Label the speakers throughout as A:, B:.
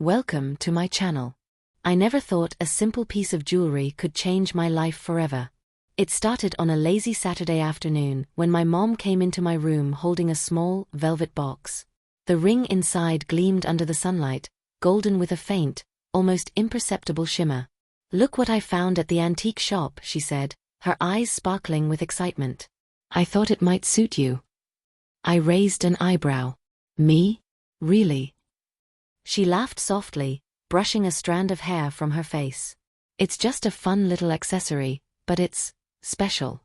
A: Welcome to my channel. I never thought a simple piece of jewelry could change my life forever. It started on a lazy Saturday afternoon when my mom came into my room holding a small, velvet box. The ring inside gleamed under the sunlight, golden with a faint, almost imperceptible shimmer. "Look what I found at the antique shop," she said, her eyes sparkling with excitement. "I thought it might suit you." I raised an eyebrow. "Me? Really?" She laughed softly, brushing a strand of hair from her face. "It's just a fun little accessory, but it's special."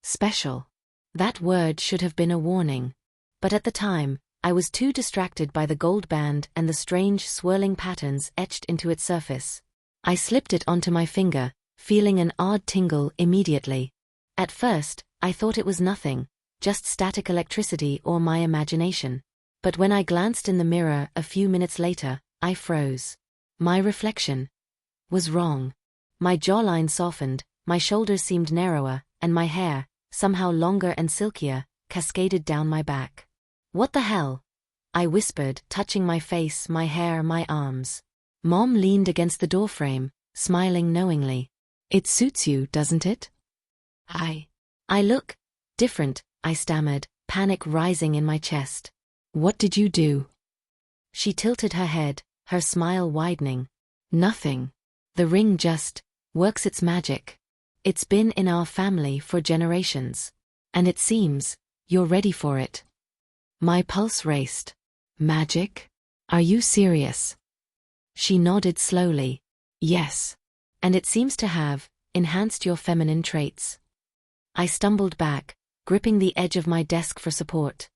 A: Special. That word should have been a warning. But at the time, I was too distracted by the gold band and the strange swirling patterns etched into its surface. I slipped it onto my finger, feeling an odd tingle immediately. At first, I thought it was nothing, just static electricity or my imagination. But when I glanced in the mirror a few minutes later, I froze. My reflection was wrong. My jawline softened, my shoulders seemed narrower, and my hair, somehow longer and silkier, cascaded down my back. "What the hell?" I whispered, touching my face, my hair, my arms. Mom leaned against the doorframe, smiling knowingly. "It suits you, doesn't it?" I look different," I stammered, panic rising in my chest. "What did you do?" She tilted her head, her smile widening. "Nothing. The ring just works its magic. It's been in our family for generations. And it seems you're ready for it." My pulse raced. "Magic? Are you serious?" She nodded slowly. "Yes. And it seems to have enhanced your feminine traits." I stumbled back, gripping the edge of my desk for support.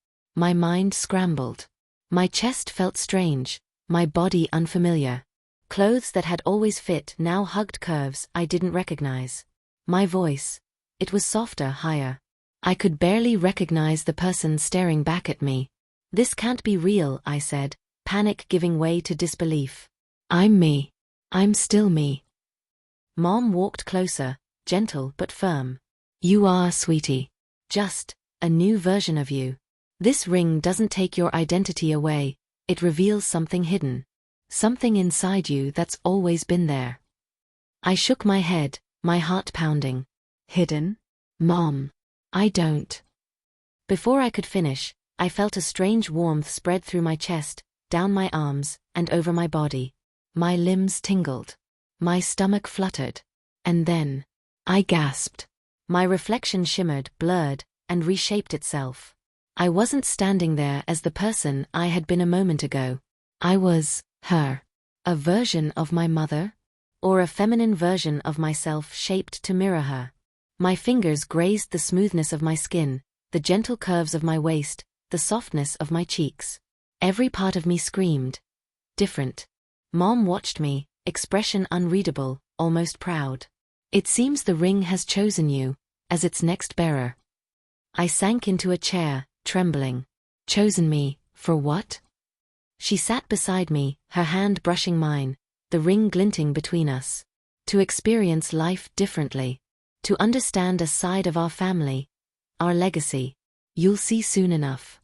A: My mind scrambled. My chest felt strange, my body unfamiliar. Clothes that had always fit now hugged curves I didn't recognize. My voice, it was softer, higher. I could barely recognize the person staring back at me. "This can't be real," I said, panic giving way to disbelief. "I'm me. I'm still me." Mom walked closer, gentle but firm. "You are, sweetie. Just a new version of you. This ring doesn't take your identity away, it reveals something hidden. Something inside you that's always been there." I shook my head, my heart pounding. "Hidden? Mom, I don't." Before I could finish, I felt a strange warmth spread through my chest, down my arms, and over my body. My limbs tingled. My stomach fluttered. And then, I gasped. My reflection shimmered, blurred, and reshaped itself. I wasn't standing there as the person I had been a moment ago. I was her. A version of my mother? Or a feminine version of myself shaped to mirror her. My fingers grazed the smoothness of my skin, the gentle curves of my waist, the softness of my cheeks. Every part of me screamed. Different. Mom watched me, expression unreadable, almost proud. "It seems the ring has chosen you as its next bearer." I sank into a chair, trembling. "Chosen me, for what?" She sat beside me, her hand brushing mine, the ring glinting between us. "To experience life differently. To understand a side of our family. Our legacy. You'll see soon enough."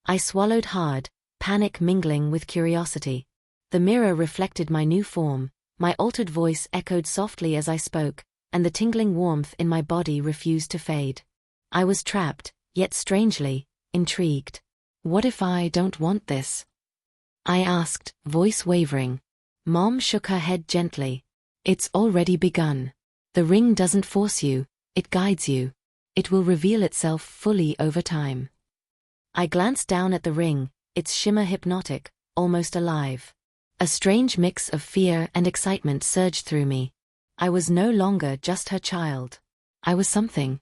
A: I swallowed hard, panic mingling with curiosity. The mirror reflected my new form, my altered voice echoed softly as I spoke, and the tingling warmth in my body refused to fade. I was trapped, yet strangely intrigued. "What if I don't want this?" I asked, voice wavering. Mom shook her head gently. "It's already begun. The ring doesn't force you, it guides you. It will reveal itself fully over time." I glanced down at the ring, its shimmer hypnotic, almost alive. A strange mix of fear and excitement surged through me. I was no longer just her child. I was something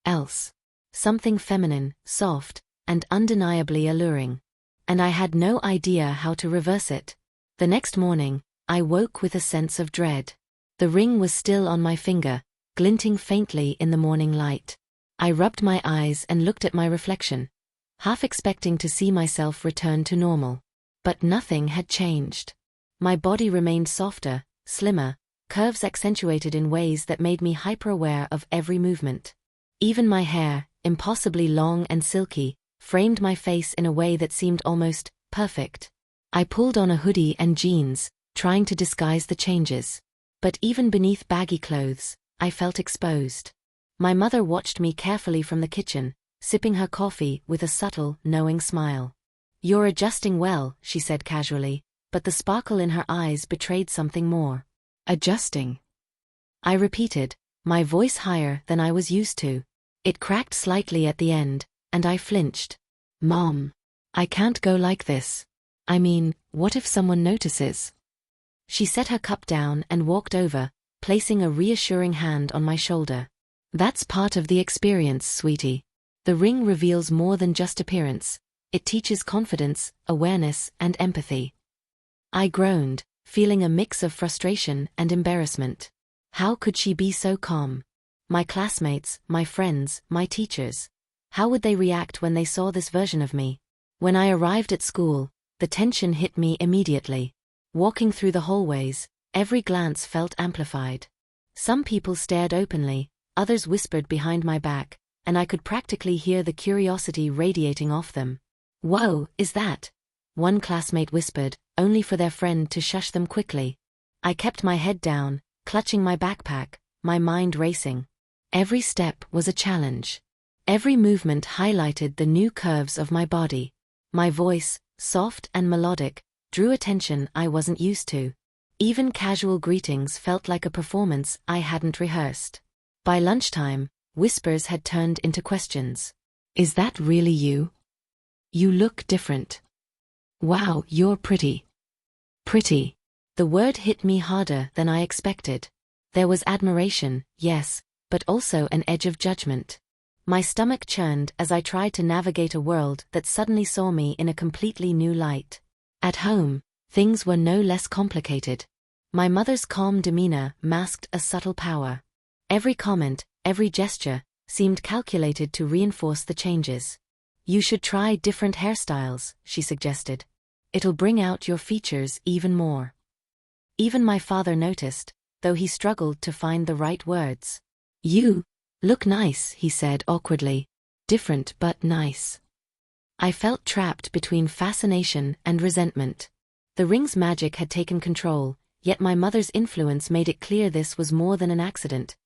A: else. Something feminine, soft, and undeniably alluring. And I had no idea how to reverse it. The next morning, I woke with a sense of dread. The ring was still on my finger, glinting faintly in the morning light. I rubbed my eyes and looked at my reflection, half expecting to see myself return to normal. But nothing had changed. My body remained softer, slimmer, curves accentuated in ways that made me hyper-aware of every movement. Even my hair, impossibly long and silky, framed my face in a way that seemed almost perfect. I pulled on a hoodie and jeans, trying to disguise the changes. But even beneath baggy clothes, I felt exposed. My mother watched me carefully from the kitchen, sipping her coffee with a subtle, knowing smile. "You're adjusting well," she said casually, but the sparkle in her eyes betrayed something more. "Adjusting?" I repeated, my voice higher than I was used to. It cracked slightly at the end, and I flinched. "Mom, I can't go like this. I mean, what if someone notices?" She set her cup down and walked over, placing a reassuring hand on my shoulder. "That's part of the experience, sweetie. The ring reveals more than just appearance. It teaches confidence, awareness, and empathy." I groaned, feeling a mix of frustration and embarrassment. How could she be so calm? My classmates, my friends, my teachers. How would they react when they saw this version of me? When I arrived at school, the tension hit me immediately. Walking through the hallways, every glance felt amplified. Some people stared openly, others whispered behind my back, and I could practically hear the curiosity radiating off them. "Whoa, is that?" one classmate whispered, only for their friend to shush them quickly. I kept my head down, clutching my backpack, my mind racing. Every step was a challenge. Every movement highlighted the new curves of my body. My voice, soft and melodic, drew attention I wasn't used to. Even casual greetings felt like a performance I hadn't rehearsed. By lunchtime, whispers had turned into questions. "Is that really you? You look different. Wow, you're pretty." Pretty. The word hit me harder than I expected. There was admiration, yes, but also an edge of judgment. My stomach churned as I tried to navigate a world that suddenly saw me in a completely new light. At home, things were no less complicated. My mother's calm demeanor masked a subtle power. Every comment, every gesture, seemed calculated to reinforce the changes. "You should try different hairstyles," she suggested. "It'll bring out your features even more." Even my father noticed, though he struggled to find the right words. "You look nice," he said awkwardly. "Different but nice." I felt trapped between fascination and resentment. The ring's magic had taken control, yet my mother's influence made it clear this was more than an accident.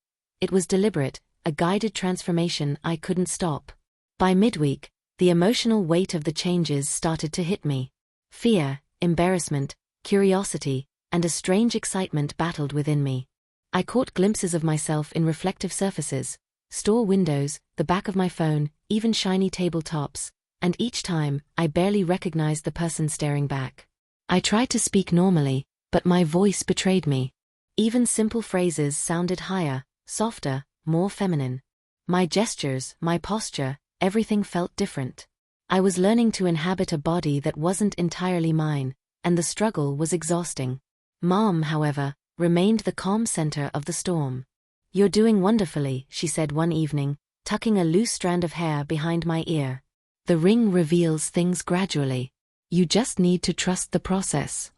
A: It was deliberate, a guided transformation I couldn't stop. By midweek, the emotional weight of the changes started to hit me. Fear, embarrassment, curiosity, and a strange excitement battled within me. I caught glimpses of myself in reflective surfaces, store windows, the back of my phone, even shiny tabletops, and each time, I barely recognized the person staring back. I tried to speak normally, but my voice betrayed me. Even simple phrases sounded higher, softer, more feminine. My gestures, my posture, everything felt different. I was learning to inhabit a body that wasn't entirely mine, and the struggle was exhausting. Mom, however, remained the calm center of the storm. "You're doing wonderfully," she said one evening, tucking a loose strand of hair behind my ear. "The ring reveals things gradually. You just need to trust the process."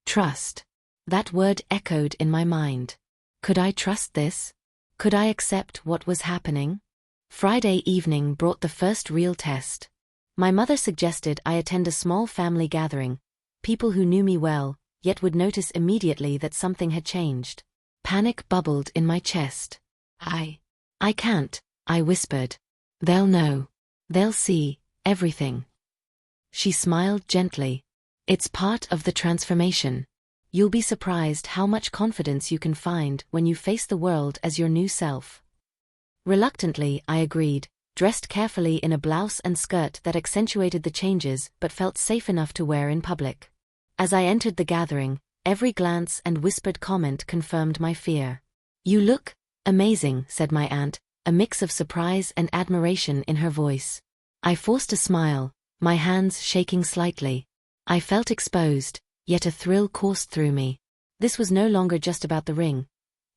A: Trust. That word echoed in my mind. Could I trust this? Could I accept what was happening? Friday evening brought the first real test. My mother suggested I attend a small family gathering, people who knew me well, yet would notice immediately that something had changed. Panic bubbled in my chest. I can't," I whispered. "They'll know. They'll see everything." She smiled gently. "It's part of the transformation. You'll be surprised how much confidence you can find when you face the world as your new self." Reluctantly, I agreed, dressed carefully in a blouse and skirt that accentuated the changes but felt safe enough to wear in public. As I entered the gathering, every glance and whispered comment confirmed my fear. "You look amazing," said my aunt, a mix of surprise and admiration in her voice. I forced a smile, my hands shaking slightly. I felt exposed, yet a thrill coursed through me. This was no longer just about the ring.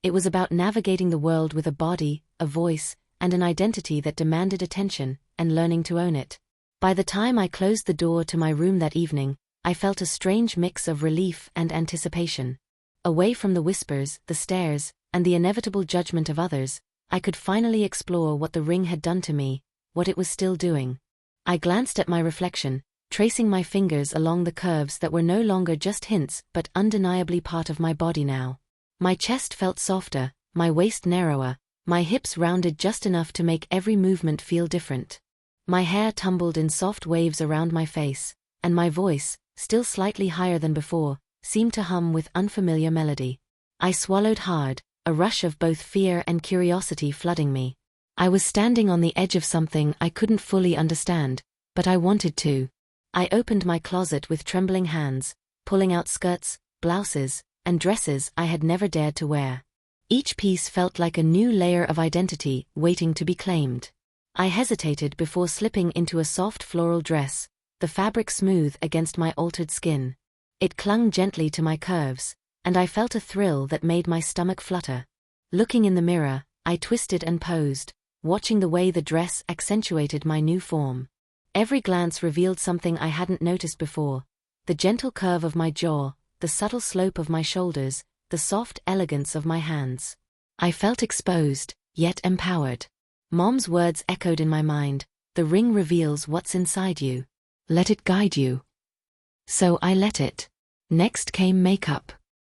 A: It was about navigating the world with a body, a voice, and an identity that demanded attention, and learning to own it. By the time I closed the door to my room that evening, I felt a strange mix of relief and anticipation. Away from the whispers, the stares, and the inevitable judgment of others, I could finally explore what the ring had done to me, what it was still doing. I glanced at my reflection, tracing my fingers along the curves that were no longer just hints but undeniably part of my body now. My chest felt softer, my waist narrower, my hips rounded just enough to make every movement feel different. My hair tumbled in soft waves around my face, and my voice, still slightly higher than before, seemed to hum with unfamiliar melody. I swallowed hard, a rush of both fear and curiosity flooding me. I was standing on the edge of something I couldn't fully understand, but I wanted to. I opened my closet with trembling hands, pulling out skirts, blouses, and dresses I had never dared to wear. Each piece felt like a new layer of identity waiting to be claimed. I hesitated before slipping into a soft floral dress, the fabric smooth against my altered skin. It clung gently to my curves, and I felt a thrill that made my stomach flutter. Looking in the mirror, I twisted and posed, watching the way the dress accentuated my new form. Every glance revealed something I hadn't noticed before: the gentle curve of my jaw, the subtle slope of my shoulders, the soft elegance of my hands. I felt exposed, yet empowered. Mom's words echoed in my mind: the ring reveals what's inside you. Let it guide you. So I let it. Next came makeup.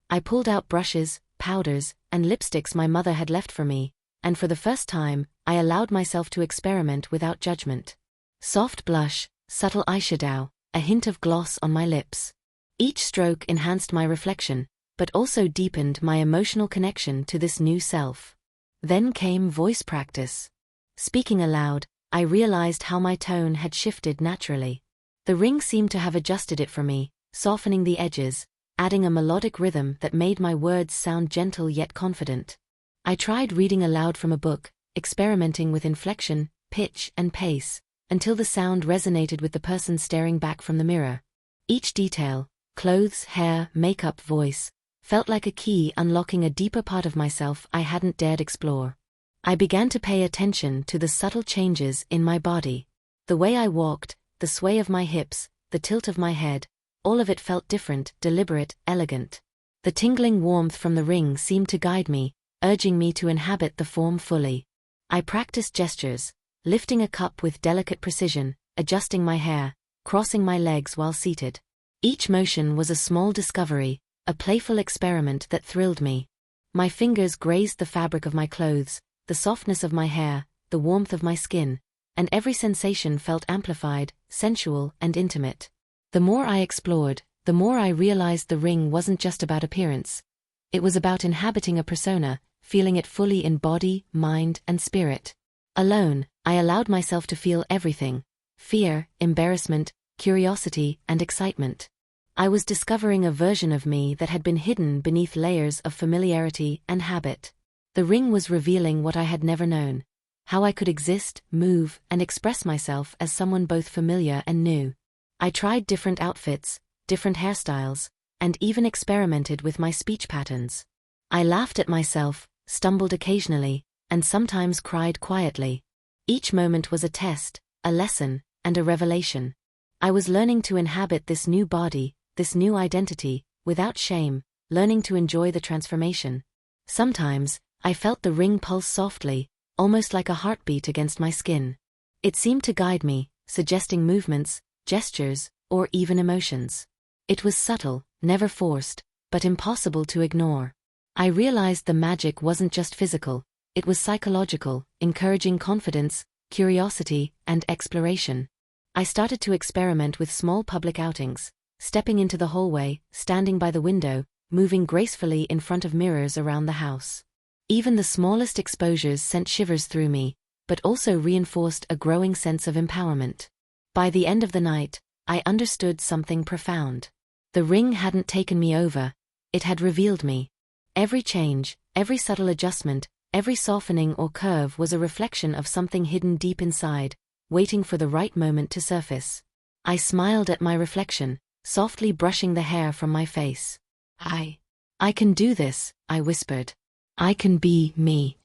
A: I pulled out brushes, powders, and lipsticks my mother had left for me, and for the first time, I allowed myself to experiment without judgment. Soft blush, subtle eyeshadow, a hint of gloss on my lips. Each stroke enhanced my reflection, but also deepened my emotional connection to this new self. Then came voice practice. Speaking aloud, I realized how my tone had shifted naturally. The ring seemed to have adjusted it for me, softening the edges, adding a melodic rhythm that made my words sound gentle yet confident. I tried reading aloud from a book, experimenting with inflection, pitch, and pace, until the sound resonated with the person staring back from the mirror. Each detail, clothes, hair, makeup, voice, felt like a key unlocking a deeper part of myself I hadn't dared explore. I began to pay attention to the subtle changes in my body. The way I walked, the sway of my hips, the tilt of my head, all of it felt different, deliberate, elegant. The tingling warmth from the ring seemed to guide me, urging me to inhabit the form fully. I practiced gestures, lifting a cup with delicate precision, adjusting my hair, crossing my legs while seated. Each motion was a small discovery, a playful experiment that thrilled me. My fingers grazed the fabric of my clothes, the softness of my hair, the warmth of my skin, and every sensation felt amplified, sensual, and intimate. The more I explored, the more I realized the ring wasn't just about appearance. It was about inhabiting a persona, feeling it fully in body, mind, and spirit. Alone, I allowed myself to feel everything: fear, embarrassment, curiosity, and excitement. I was discovering a version of me that had been hidden beneath layers of familiarity and habit. The ring was revealing what I had never known: how I could exist, move, and express myself as someone both familiar and new. I tried different outfits, different hairstyles, and even experimented with my speech patterns. I laughed at myself, stumbled occasionally, and sometimes cried quietly. Each moment was a test, a lesson, and a revelation. I was learning to inhabit this new body, this new identity, without shame, learning to enjoy the transformation. Sometimes, I felt the ring pulse softly, almost like a heartbeat against my skin. It seemed to guide me, suggesting movements, gestures, or even emotions. It was subtle, never forced, but impossible to ignore. I realized the magic wasn't just physical, it was psychological, encouraging confidence, curiosity, and exploration. I started to experiment with small public outings, stepping into the hallway, standing by the window, moving gracefully in front of mirrors around the house. Even the smallest exposures sent shivers through me, but also reinforced a growing sense of empowerment. By the end of the night, I understood something profound. The ring hadn't taken me over, it had revealed me. Every change, every subtle adjustment, every softening or curve was a reflection of something hidden deep inside, waiting for the right moment to surface. I smiled at my reflection, softly brushing the hair from my face. I can do this, I whispered. I can be me.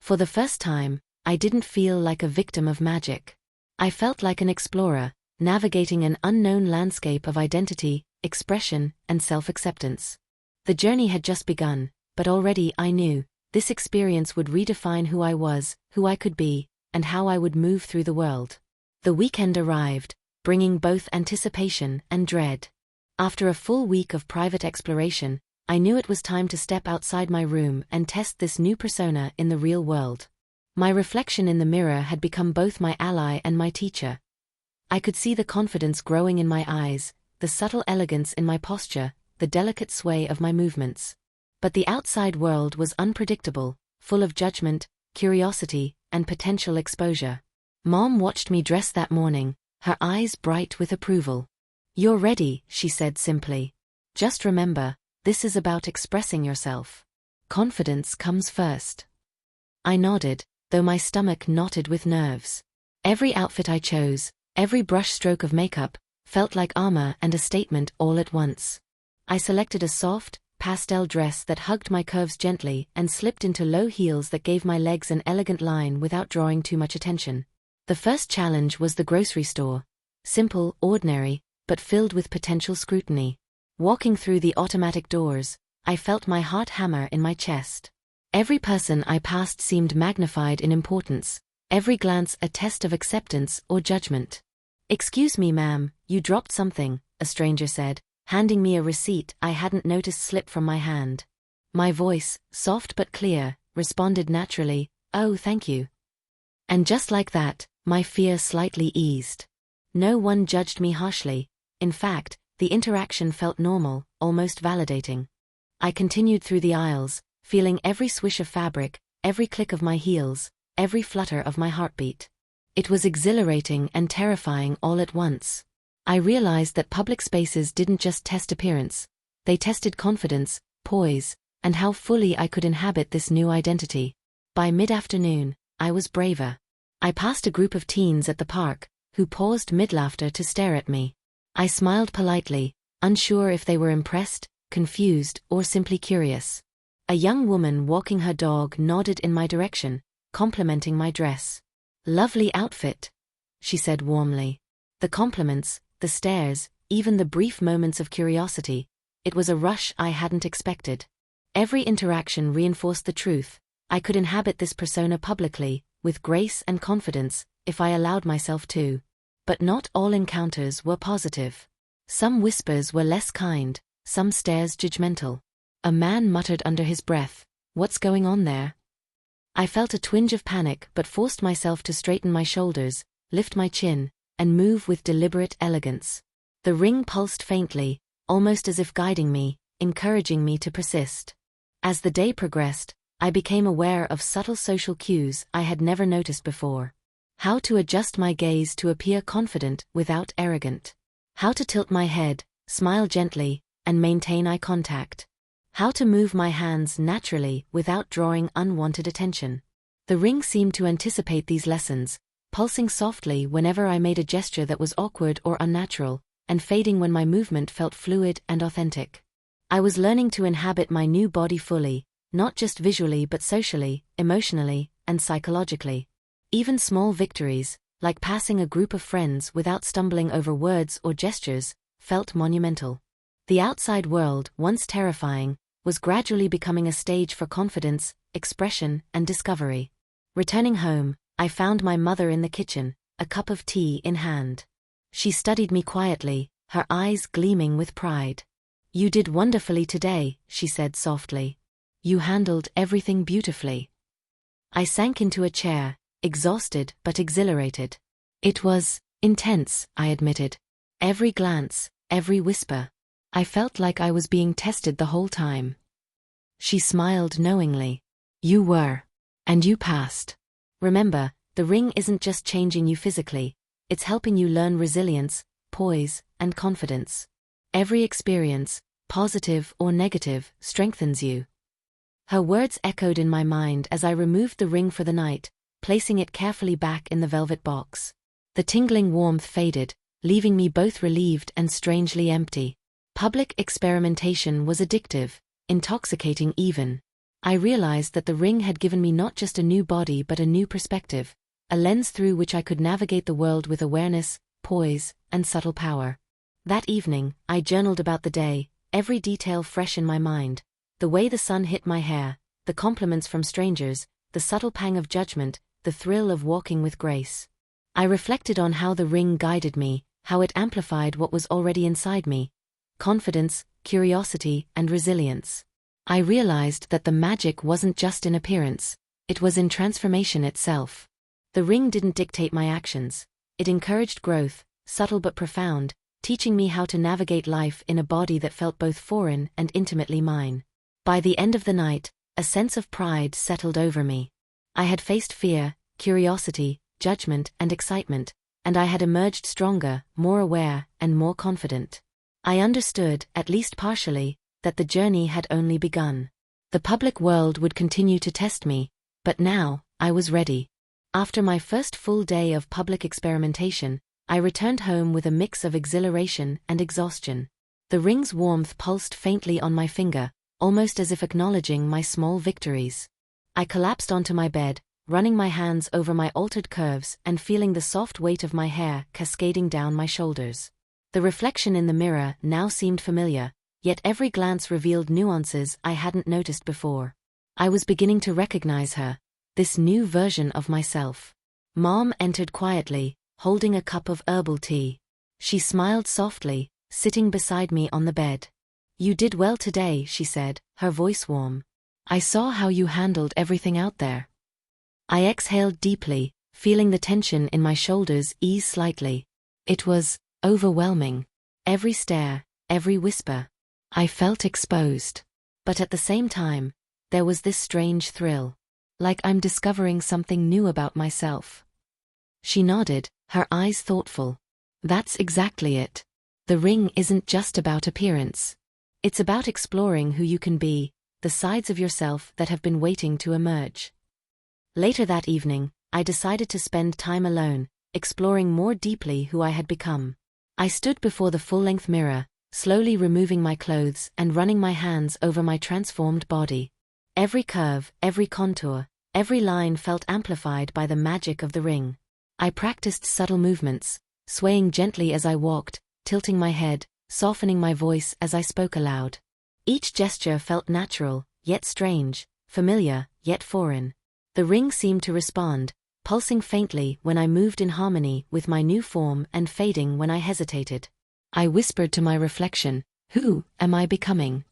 A: For the first time, I didn't feel like a victim of magic. I felt like an explorer, navigating an unknown landscape of identity, expression, and self-acceptance. The journey had just begun, but already I knew this experience would redefine who I was, who I could be, and how I would move through the world. The weekend arrived, bringing both anticipation and dread. After a full week of private exploration, I knew it was time to step outside my room and test this new persona in the real world. My reflection in the mirror had become both my ally and my teacher. I could see the confidence growing in my eyes, the subtle elegance in my posture, the delicate sway of my movements. But the outside world was unpredictable, full of judgment, curiosity, and potential exposure. Mom watched me dress that morning, her eyes bright with approval. "You're ready," she said simply. "Just remember, this is about expressing yourself. Confidence comes first." I nodded, though my stomach knotted with nerves. Every outfit I chose, every brush stroke of makeup, felt like armor and a statement all at once. I selected a soft, pastel dress that hugged my curves gently and slipped into low heels that gave my legs an elegant line without drawing too much attention. The first challenge was the grocery store. Simple, ordinary, but filled with potential scrutiny. Walking through the automatic doors, I felt my heart hammer in my chest. Every person I passed seemed magnified in importance, every glance a test of acceptance or judgment. "Excuse me, ma'am, you dropped something," a stranger said, handing me a receipt I hadn't noticed slip from my hand. My voice, soft but clear, responded naturally, "Oh, thank you." And just like that, my fear slightly eased. No one judged me harshly. In fact, the interaction felt normal, almost validating. I continued through the aisles, feeling every swish of fabric, every click of my heels, every flutter of my heartbeat. It was exhilarating and terrifying all at once. I realized that public spaces didn't just test appearance, they tested confidence, poise, and how fully I could inhabit this new identity. By mid-afternoon, I was braver. I passed a group of teens at the park, who paused mid-laughter to stare at me. I smiled politely, unsure if they were impressed, confused, or simply curious. A young woman walking her dog nodded in my direction, complimenting my dress. "Lovely outfit," she said warmly. The compliments, the stares, even the brief moments of curiosity, it was a rush I hadn't expected. Every interaction reinforced the truth: I could inhabit this persona publicly, with grace and confidence, if I allowed myself to. But not all encounters were positive. Some whispers were less kind, some stares judgmental. A man muttered under his breath, "What's going on there?" I felt a twinge of panic but forced myself to straighten my shoulders, lift my chin, and move with deliberate elegance. The ring pulsed faintly, almost as if guiding me, encouraging me to persist. As the day progressed, I became aware of subtle social cues I had never noticed before. How to adjust my gaze to appear confident without arrogant. How to tilt my head, smile gently, and maintain eye contact. How to move my hands naturally without drawing unwanted attention. The ring seemed to anticipate these lessons, pulsing softly whenever I made a gesture that was awkward or unnatural, and fading when my movement felt fluid and authentic. I was learning to inhabit my new body fully, not just visually but socially, emotionally, and psychologically. Even small victories, like passing a group of friends without stumbling over words or gestures, felt monumental. The outside world, once terrifying, was gradually becoming a stage for confidence, expression, and discovery. Returning home, I found my mother in the kitchen, a cup of tea in hand. She studied me quietly, her eyes gleaming with pride. "You did wonderfully today," she said softly. "You handled everything beautifully." I sank into a chair, exhausted but exhilarated. "It was intense," I admitted. "Every glance, every whisper. I felt like I was being tested the whole time." She smiled knowingly. "You were. And you passed. Remember, the ring isn't just changing you physically, it's helping you learn resilience, poise, and confidence. Every experience, positive or negative, strengthens you." Her words echoed in my mind as I removed the ring for the night, placing it carefully back in the velvet box. The tingling warmth faded, leaving me both relieved and strangely empty. Public experimentation was addictive, intoxicating even. I realized that the ring had given me not just a new body but a new perspective, a lens through which I could navigate the world with awareness, poise, and subtle power. That evening, I journaled about the day, every detail fresh in my mind: the way the sun hit my hair, the compliments from strangers, the subtle pang of judgment, the thrill of walking with grace. I reflected on how the ring guided me, how it amplified what was already inside me: confidence, curiosity, and resilience. I realized that the magic wasn't just in appearance, it was in transformation itself. The ring didn't dictate my actions. It encouraged growth, subtle but profound, teaching me how to navigate life in a body that felt both foreign and intimately mine. By the end of the night, a sense of pride settled over me. I had faced fear, curiosity, judgment, and excitement, and I had emerged stronger, more aware, and more confident. I understood, at least partially, that the journey had only begun. The public world would continue to test me, but now, I was ready. After my first full day of public experimentation, I returned home with a mix of exhilaration and exhaustion. The ring's warmth pulsed faintly on my finger, almost as if acknowledging my small victories. I collapsed onto my bed, running my hands over my altered curves and feeling the soft weight of my hair cascading down my shoulders. The reflection in the mirror now seemed familiar, yet every glance revealed nuances I hadn't noticed before. I was beginning to recognize her, this new version of myself. Mom entered quietly, holding a cup of herbal tea. She smiled softly, sitting beside me on the bed. "You did well today," she said, her voice warm. "I saw how you handled everything out there." I exhaled deeply, feeling the tension in my shoulders ease slightly. It was overwhelming. Every stare, every whisper. I felt exposed. But at the same time, there was this strange thrill. Like I'm discovering something new about myself. She nodded, her eyes thoughtful. "That's exactly it. The ring isn't just about appearance. It's about exploring who you can be, the sides of yourself that have been waiting to emerge." Later that evening, I decided to spend time alone, exploring more deeply who I had become. I stood before the full-length mirror, slowly removing my clothes and running my hands over my transformed body. Every curve, every contour, every line felt amplified by the magic of the ring. I practiced subtle movements, swaying gently as I walked, tilting my head, softening my voice as I spoke aloud. Each gesture felt natural, yet strange, familiar, yet foreign. The ring seemed to respond, pulsing faintly when I moved in harmony with my new form and fading when I hesitated. I whispered to my reflection, "Who am I becoming?"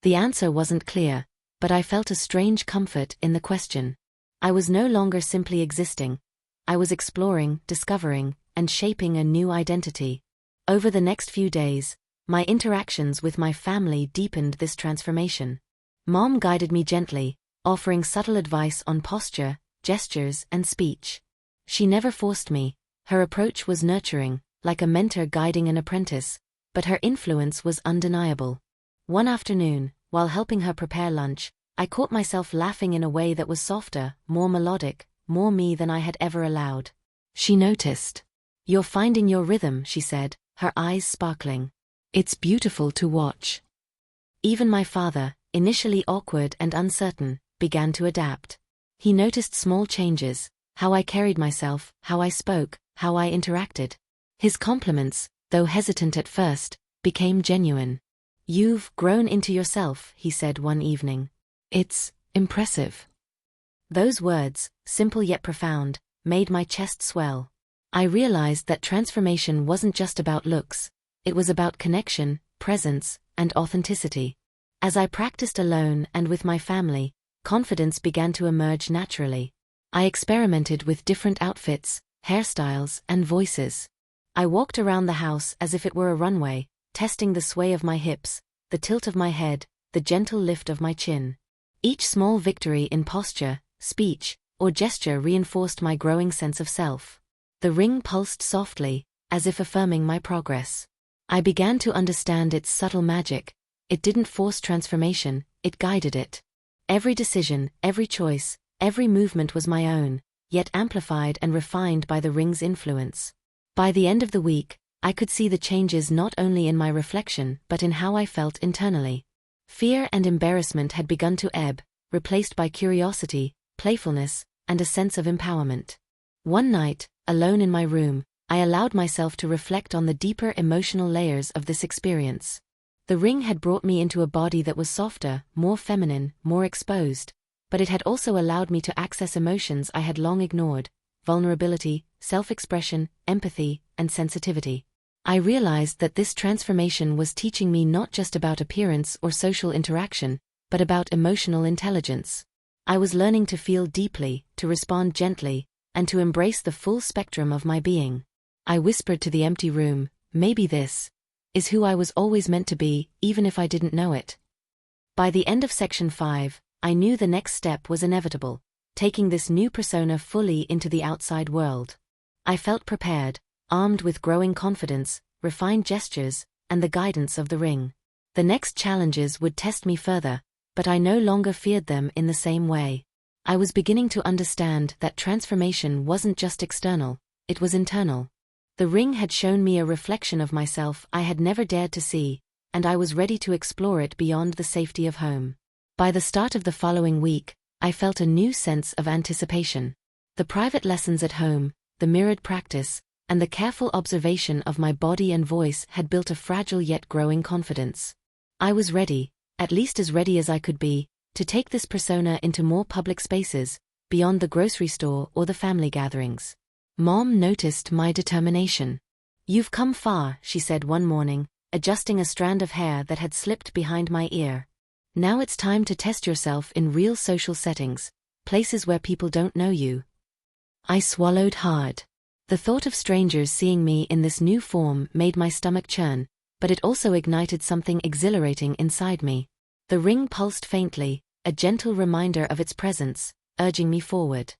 A: The answer wasn't clear, but I felt a strange comfort in the question. I was no longer simply existing. I was exploring, discovering, and shaping a new identity. Over the next few days, my interactions with my family deepened this transformation. Mom guided me gently, offering subtle advice on posture, gestures, and speech. She never forced me. Her approach was nurturing, like a mentor guiding an apprentice, but her influence was undeniable. One afternoon, while helping her prepare lunch, I caught myself laughing in a way that was softer, more melodic, more me than I had ever allowed. She noticed. "You're finding your rhythm," she said, her eyes sparkling. "It's beautiful to watch." Even my father, initially awkward and uncertain, began to adapt. He noticed small changes, how I carried myself, how I spoke, how I interacted. His compliments, though hesitant at first, became genuine. "You've grown into yourself," he said one evening. "It's impressive." Those words, simple yet profound, made my chest swell. I realized that transformation wasn't just about looks, it was about connection, presence, and authenticity. As I practiced alone and with my family, confidence began to emerge naturally. I experimented with different outfits, hairstyles, and voices. I walked around the house as if it were a runway, testing the sway of my hips, the tilt of my head, the gentle lift of my chin. Each small victory in posture, speech, or gesture reinforced my growing sense of self. The ring pulsed softly, as if affirming my progress. I began to understand its subtle magic. It didn't force transformation, it guided it. Every decision, every choice, every movement was my own, yet amplified and refined by the ring's influence. By the end of the week, I could see the changes not only in my reflection but in how I felt internally. Fear and embarrassment had begun to ebb, replaced by curiosity, playfulness, and a sense of empowerment. One night, alone in my room, I allowed myself to reflect on the deeper emotional layers of this experience. The ring had brought me into a body that was softer, more feminine, more exposed, but it had also allowed me to access emotions I had long ignored: vulnerability, self-expression, empathy, and sensitivity. I realized that this transformation was teaching me not just about appearance or social interaction, but about emotional intelligence. I was learning to feel deeply, to respond gently, and to embrace the full spectrum of my being. I whispered to the empty room, maybe this is who I was always meant to be, even if I didn't know it. By the end of section 5, I knew the next step was inevitable, taking this new persona fully into the outside world. I felt prepared, armed with growing confidence, refined gestures, and the guidance of the ring. The next challenges would test me further, but I no longer feared them in the same way. I was beginning to understand that transformation wasn't just external, it was internal. The ring had shown me a reflection of myself I had never dared to see, and I was ready to explore it beyond the safety of home. By the start of the following week, I felt a new sense of anticipation. The private lessons at home, the mirrored practice, and the careful observation of my body and voice had built a fragile yet growing confidence. I was ready, at least as ready as I could be, to take this persona into more public spaces, beyond the grocery store or the family gatherings. Mom noticed my determination. "You've come far," she said one morning, adjusting a strand of hair that had slipped behind my ear. "Now it's time to test yourself in real social settings, places where people don't know you." I swallowed hard. The thought of strangers seeing me in this new form made my stomach churn, but it also ignited something exhilarating inside me. The ring pulsed faintly, a gentle reminder of its presence, urging me forward.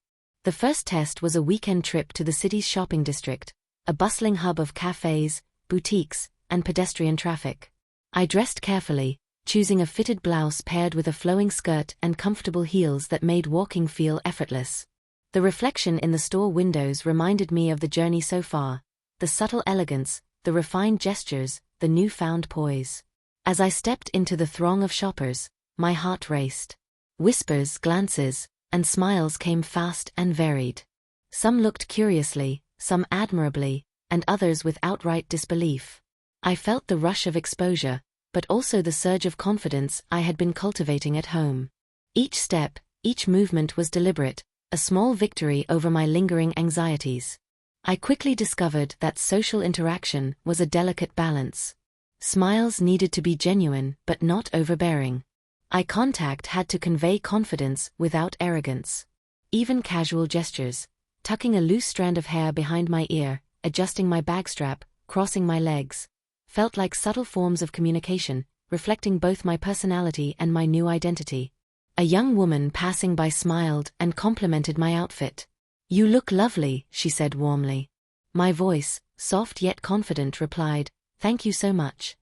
A: The first test was a weekend trip to the city's shopping district, a bustling hub of cafes, boutiques, and pedestrian traffic. I dressed carefully, choosing a fitted blouse paired with a flowing skirt and comfortable heels that made walking feel effortless. The reflection in the store windows reminded me of the journey so far, the subtle elegance, the refined gestures, the newfound poise. As I stepped into the throng of shoppers, my heart raced. Whispers, glances, and smiles came fast and varied. Some looked curiously, some admirably, and others with outright disbelief. I felt the rush of exposure, but also the surge of confidence I had been cultivating at home. Each step, each movement was deliberate, a small victory over my lingering anxieties. I quickly discovered that social interaction was a delicate balance. Smiles needed to be genuine but not overbearing. Eye contact had to convey confidence without arrogance. Even casual gestures, tucking a loose strand of hair behind my ear, adjusting my bag strap, crossing my legs, felt like subtle forms of communication, reflecting both my personality and my new identity. A young woman passing by smiled and complimented my outfit. "You look lovely," she said warmly. My voice, soft yet confident, replied, "Thank you so much."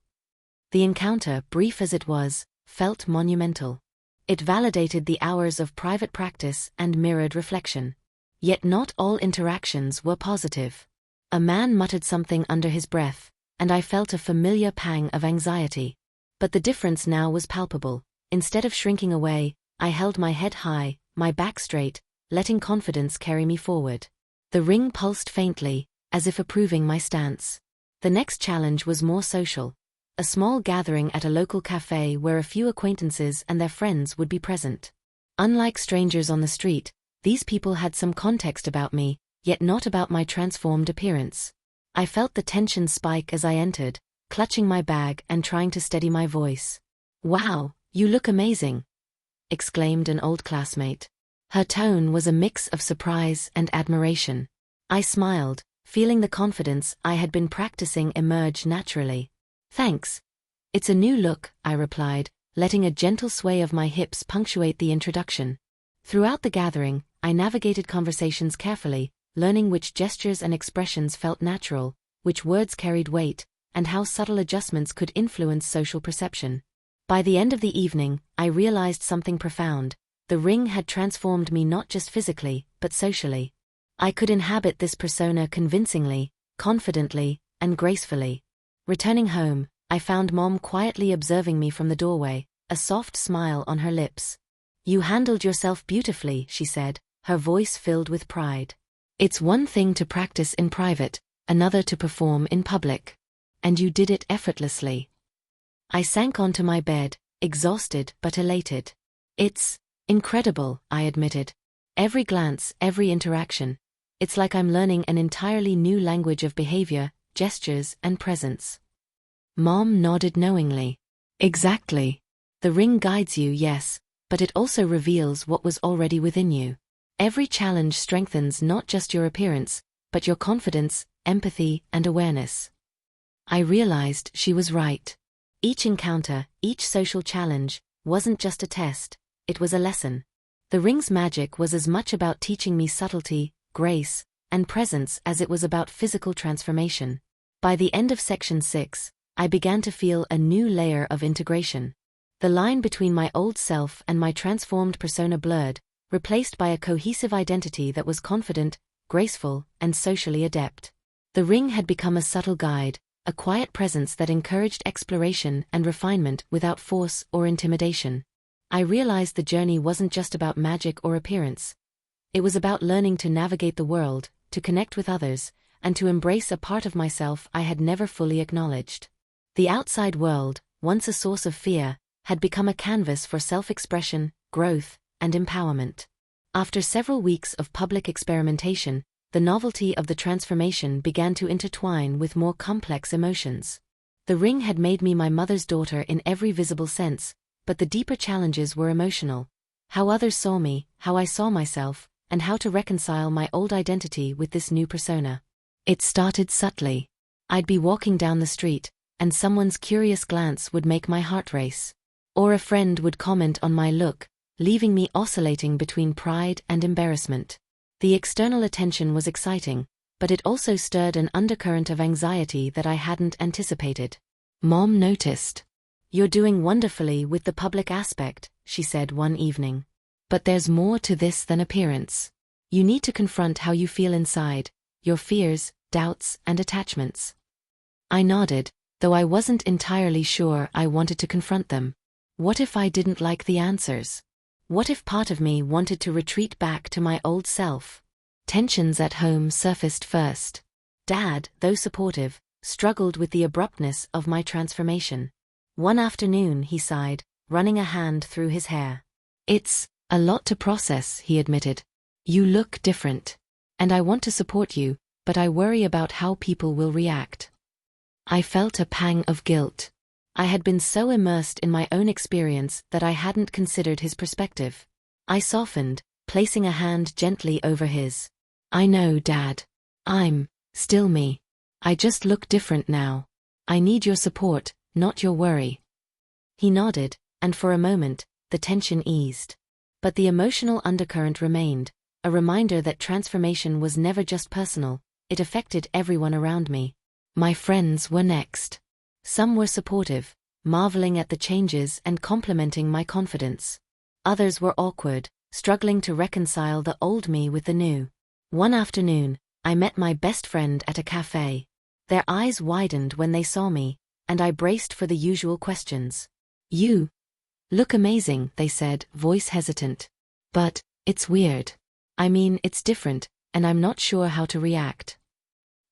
A: The encounter, brief as it was, felt monumental. It validated the hours of private practice and mirrored reflection. Yet not all interactions were positive. A man muttered something under his breath, and I felt a familiar pang of anxiety. But the difference now was palpable. Instead of shrinking away, I held my head high, my back straight, letting confidence carry me forward. The ring pulsed faintly, as if approving my stance. The next challenge was more social. A small gathering at a local cafe where a few acquaintances and their friends would be present. Unlike strangers on the street, these people had some context about me, yet not about my transformed appearance. I felt the tension spike as I entered, clutching my bag and trying to steady my voice. "Wow, you look amazing!" exclaimed an old classmate. Her tone was a mix of surprise and admiration. I smiled, feeling the confidence I had been practicing emerge naturally. "Thanks. It's a new look," I replied, letting a gentle sway of my hips punctuate the introduction. Throughout the gathering, I navigated conversations carefully, learning which gestures and expressions felt natural, which words carried weight, and how subtle adjustments could influence social perception. By the end of the evening, I realized something profound. The ring had transformed me not just physically, but socially. I could inhabit this persona convincingly, confidently, and gracefully. Returning home, I found Mom quietly observing me from the doorway, a soft smile on her lips. "You handled yourself beautifully," she said, her voice filled with pride. "It's one thing to practice in private, another to perform in public. And you did it effortlessly." I sank onto my bed, exhausted but elated. "It's incredible," I admitted. "Every glance, every interaction. It's like I'm learning an entirely new language of behavior, gestures, and presence. Mom nodded knowingly. Exactly. The ring guides you, yes, but it also reveals what was already within you. Every challenge strengthens not just your appearance, but your confidence, empathy, and awareness. I realized she was right. Each encounter, each social challenge, wasn't just a test, it was a lesson. The ring's magic was as much about teaching me subtlety, grace, and presence as it was about physical transformation. By the end of Section 6, I began to feel a new layer of integration. The line between my old self and my transformed persona blurred, replaced by a cohesive identity that was confident, graceful, and socially adept. The ring had become a subtle guide, a quiet presence that encouraged exploration and refinement without force or intimidation. I realized the journey wasn't just about magic or appearance. It was about learning to navigate the world, to connect with others, and to embrace a part of myself I had never fully acknowledged. The outside world, once a source of fear, had become a canvas for self-expression, growth, and empowerment. After several weeks of public experimentation, the novelty of the transformation began to intertwine with more complex emotions. The ring had made me my mother's daughter in every visible sense, but the deeper challenges were emotional. How others saw me, how I saw myself, and how to reconcile my old identity with this new persona. It started subtly. I'd be walking down the street, and someone's curious glance would make my heart race. Or a friend would comment on my look, leaving me oscillating between pride and embarrassment. The external attention was exciting, but it also stirred an undercurrent of anxiety that I hadn't anticipated. Mom noticed. "You're doing wonderfully with the public aspect," she said one evening. "But there's more to this than appearance. You need to confront how you feel inside, your fears, doubts, and attachments." I nodded, though I wasn't entirely sure I wanted to confront them. What if I didn't like the answers? What if part of me wanted to retreat back to my old self? Tensions at home surfaced first. Dad, though supportive, struggled with the abruptness of my transformation. One afternoon, he sighed, running a hand through his hair. "It's a lot to process," he admitted. "You look different. And I want to support you, but I worry about how people will react." I felt a pang of guilt. I had been so immersed in my own experience that I hadn't considered his perspective. I softened, placing a hand gently over his. "I know, Dad. I'm still me. I just look different now. I need your support, not your worry." He nodded, and for a moment, the tension eased. But the emotional undercurrent remained, a reminder that transformation was never just personal, it affected everyone around me. My friends were next. Some were supportive, marveling at the changes and complimenting my confidence. Others were awkward, struggling to reconcile the old me with the new. One afternoon, I met my best friend at a cafe. Their eyes widened when they saw me, and I braced for the usual questions. "You look amazing," they said, voice hesitant. "But it's weird. I mean, it's different, and I'm not sure how to react."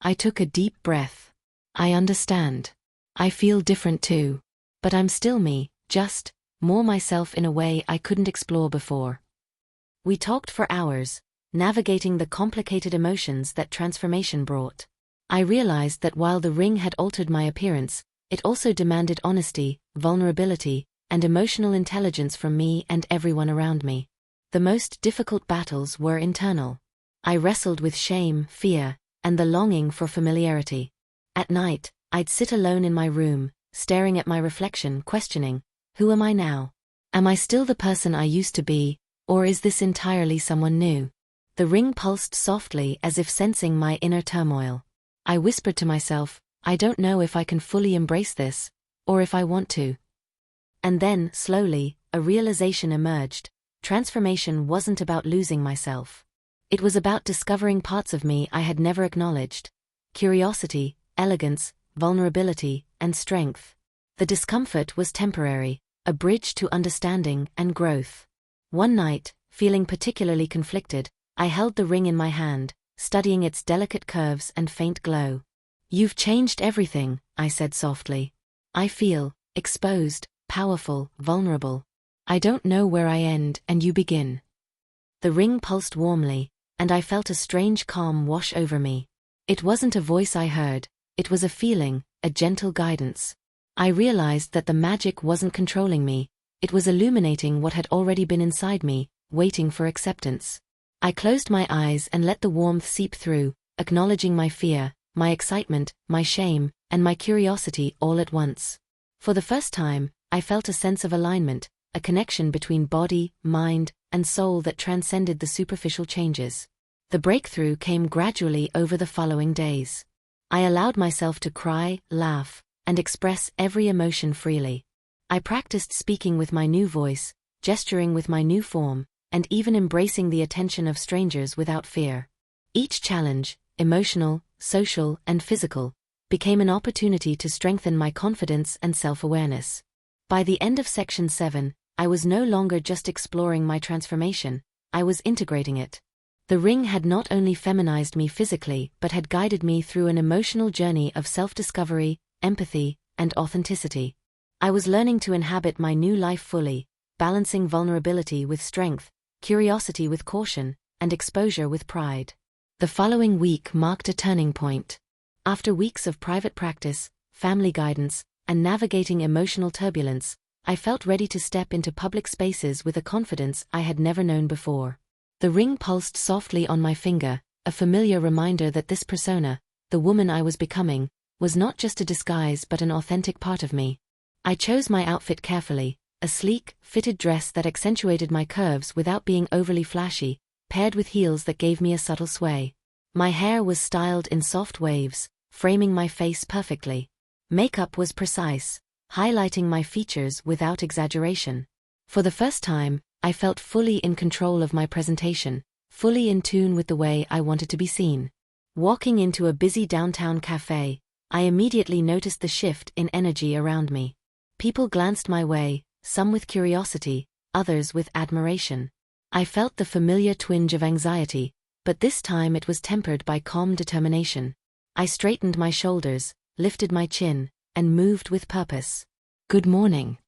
A: I took a deep breath. "I understand. I feel different too. But I'm still me, just more myself in a way I couldn't explore before." We talked for hours, navigating the complicated emotions that transformation brought. I realized that while the ring had altered my appearance, it also demanded honesty, vulnerability, and emotional intelligence from me and everyone around me. The most difficult battles were internal. I wrestled with shame, fear, and the longing for familiarity. At night, I'd sit alone in my room, staring at my reflection, questioning, who am I now? Am I still the person I used to be, or is this entirely someone new? The ring pulsed softly as if sensing my inner turmoil. I whispered to myself, I don't know if I can fully embrace this, or if I want to. And then, slowly, a realization emerged. Transformation wasn't about losing myself. It was about discovering parts of me I had never acknowledged. Curiosity, elegance, vulnerability, and strength. The discomfort was temporary, a bridge to understanding and growth. One night, feeling particularly conflicted, I held the ring in my hand, studying its delicate curves and faint glow. "You've changed everything," I said softly. "I feel exposed, powerful, vulnerable. I don't know where I end and you begin." The ring pulsed warmly, and I felt a strange calm wash over me. It wasn't a voice I heard, it was a feeling, a gentle guidance. I realized that the magic wasn't controlling me, it was illuminating what had already been inside me, waiting for acceptance. I closed my eyes and let the warmth seep through, acknowledging my fear, my excitement, my shame, and my curiosity all at once. For the first time, I felt a sense of alignment, a connection between body, mind, and soul that transcended the superficial changes. The breakthrough came gradually over the following days. I allowed myself to cry, laugh, and express every emotion freely. I practiced speaking with my new voice, gesturing with my new form, and even embracing the attention of strangers without fear. Each challenge, emotional, social, and physical, became an opportunity to strengthen my confidence and self-awareness. By the end of Section 7, I was no longer just exploring my transformation, I was integrating it. The ring had not only feminized me physically but had guided me through an emotional journey of self-discovery, empathy, and authenticity. I was learning to inhabit my new life fully, balancing vulnerability with strength, curiosity with caution, and exposure with pride. The following week marked a turning point. After weeks of private practice, family guidance, and navigating emotional turbulence, I felt ready to step into public spaces with a confidence I had never known before. The ring pulsed softly on my finger, a familiar reminder that this persona, the woman I was becoming, was not just a disguise but an authentic part of me. I chose my outfit carefully, a sleek, fitted dress that accentuated my curves without being overly flashy, paired with heels that gave me a subtle sway. My hair was styled in soft waves, framing my face perfectly. Makeup was precise, highlighting my features without exaggeration. For the first time, I felt fully in control of my presentation, fully in tune with the way I wanted to be seen. Walking into a busy downtown cafe, I immediately noticed the shift in energy around me. People glanced my way, some with curiosity, others with admiration. I felt the familiar twinge of anxiety, but this time it was tempered by calm determination. I straightened my shoulders, lifted my chin, and moved with purpose. "Good morning."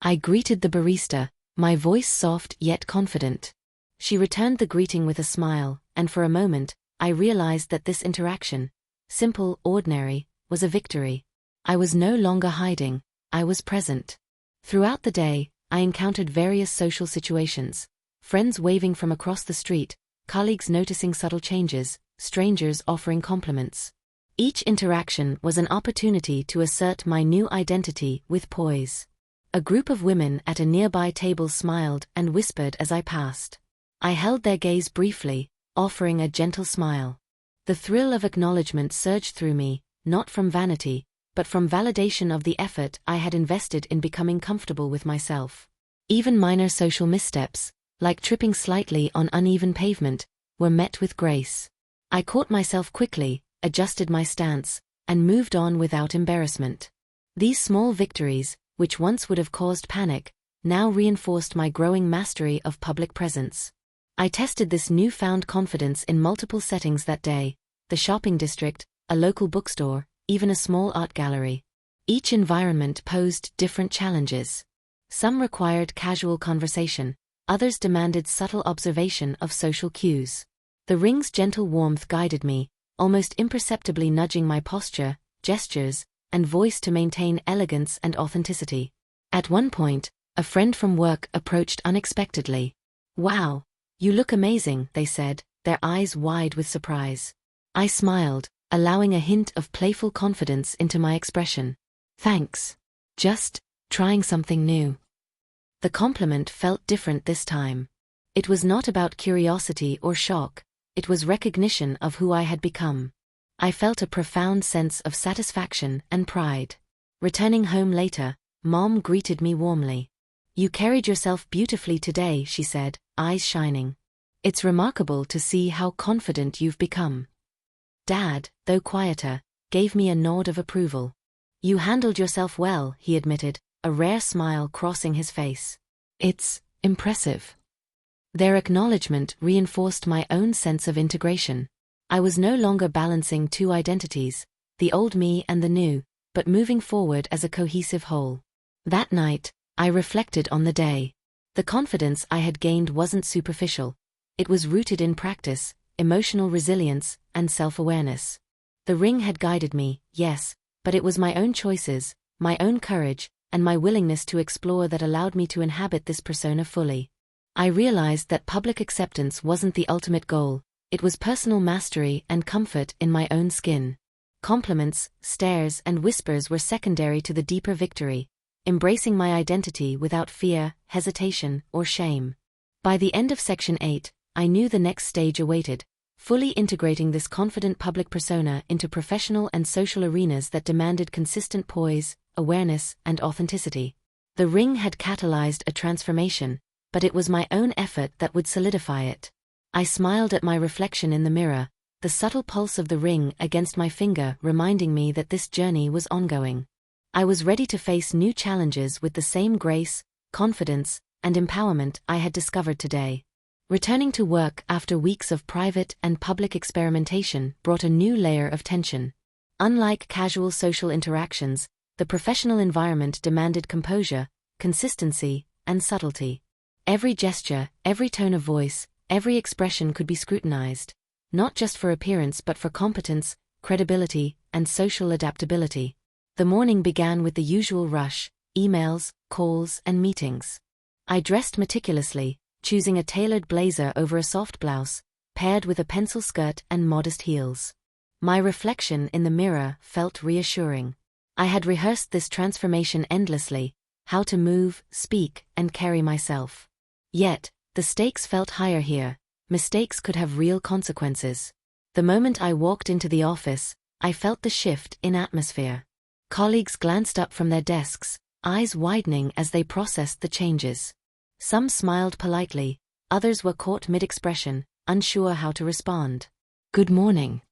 A: I greeted the barista, my voice soft yet confident. She returned the greeting with a smile, and for a moment, I realized that this interaction, simple, ordinary, was a victory. I was no longer hiding, I was present. Throughout the day, I encountered various social situations. Friends waving from across the street, colleagues noticing subtle changes, strangers offering compliments. Each interaction was an opportunity to assert my new identity with poise. A group of women at a nearby table smiled and whispered as I passed. I held their gaze briefly, offering a gentle smile. The thrill of acknowledgement surged through me, not from vanity, but from validation of the effort I had invested in becoming comfortable with myself. Even minor social missteps, like tripping slightly on uneven pavement, were met with grace. I caught myself quickly, adjusted my stance, and moved on without embarrassment. These small victories, which once would have caused panic, now reinforced my growing mastery of public presence. I tested this newfound confidence in multiple settings that day: the shopping district, a local bookstore, even a small art gallery. Each environment posed different challenges. Some required casual conversation, others demanded subtle observation of social cues. The ring's gentle warmth guided me, almost imperceptibly nudging my posture, gestures, and voice to maintain elegance and authenticity. At one point, a friend from work approached unexpectedly. "Wow, you look amazing," they said, their eyes wide with surprise. I smiled, allowing a hint of playful confidence into my expression. "Thanks. Just trying something new." The compliment felt different this time. It was not about curiosity or shock, it was recognition of who I had become. I felt a profound sense of satisfaction and pride. Returning home later, Mom greeted me warmly. "You carried yourself beautifully today," she said, eyes shining. "It's remarkable to see how confident you've become." Dad, though quieter, gave me a nod of approval. "You handled yourself well," he admitted, a rare smile crossing his face. "It's impressive." Their acknowledgement reinforced my own sense of integration. I was no longer balancing two identities, the old me and the new, but moving forward as a cohesive whole. That night, I reflected on the day. The confidence I had gained wasn't superficial. It was rooted in practice, emotional resilience, and self-awareness. The ring had guided me, yes, but it was my own choices, my own courage, and my willingness to explore that allowed me to inhabit this persona fully. I realized that public acceptance wasn't the ultimate goal, it was personal mastery and comfort in my own skin. Compliments, stares, and whispers were secondary to the deeper victory, embracing my identity without fear, hesitation, or shame. By the end of Section 8, I knew the next stage awaited, fully integrating this confident public persona into professional and social arenas that demanded consistent poise, awareness, and authenticity. The ring had catalyzed a transformation, but it was my own effort that would solidify it. I smiled at my reflection in the mirror, the subtle pulse of the ring against my finger reminding me that this journey was ongoing. I was ready to face new challenges with the same grace, confidence, and empowerment I had discovered today. Returning to work after weeks of private and public experimentation brought a new layer of tension. Unlike casual social interactions, the professional environment demanded composure, consistency, and subtlety. Every gesture, every tone of voice, every expression could be scrutinized, not just for appearance but for competence, credibility, and social adaptability. The morning began with the usual rush, emails, calls, and meetings. I dressed meticulously, choosing a tailored blazer over a soft blouse, paired with a pencil skirt and modest heels. My reflection in the mirror felt reassuring. I had rehearsed this transformation endlessly, how to move, speak, and carry myself. Yet, the stakes felt higher here. Mistakes could have real consequences. The moment I walked into the office, I felt the shift in atmosphere. Colleagues glanced up from their desks, eyes widening as they processed the changes. Some smiled politely, others were caught mid-expression, unsure how to respond. "Good morning."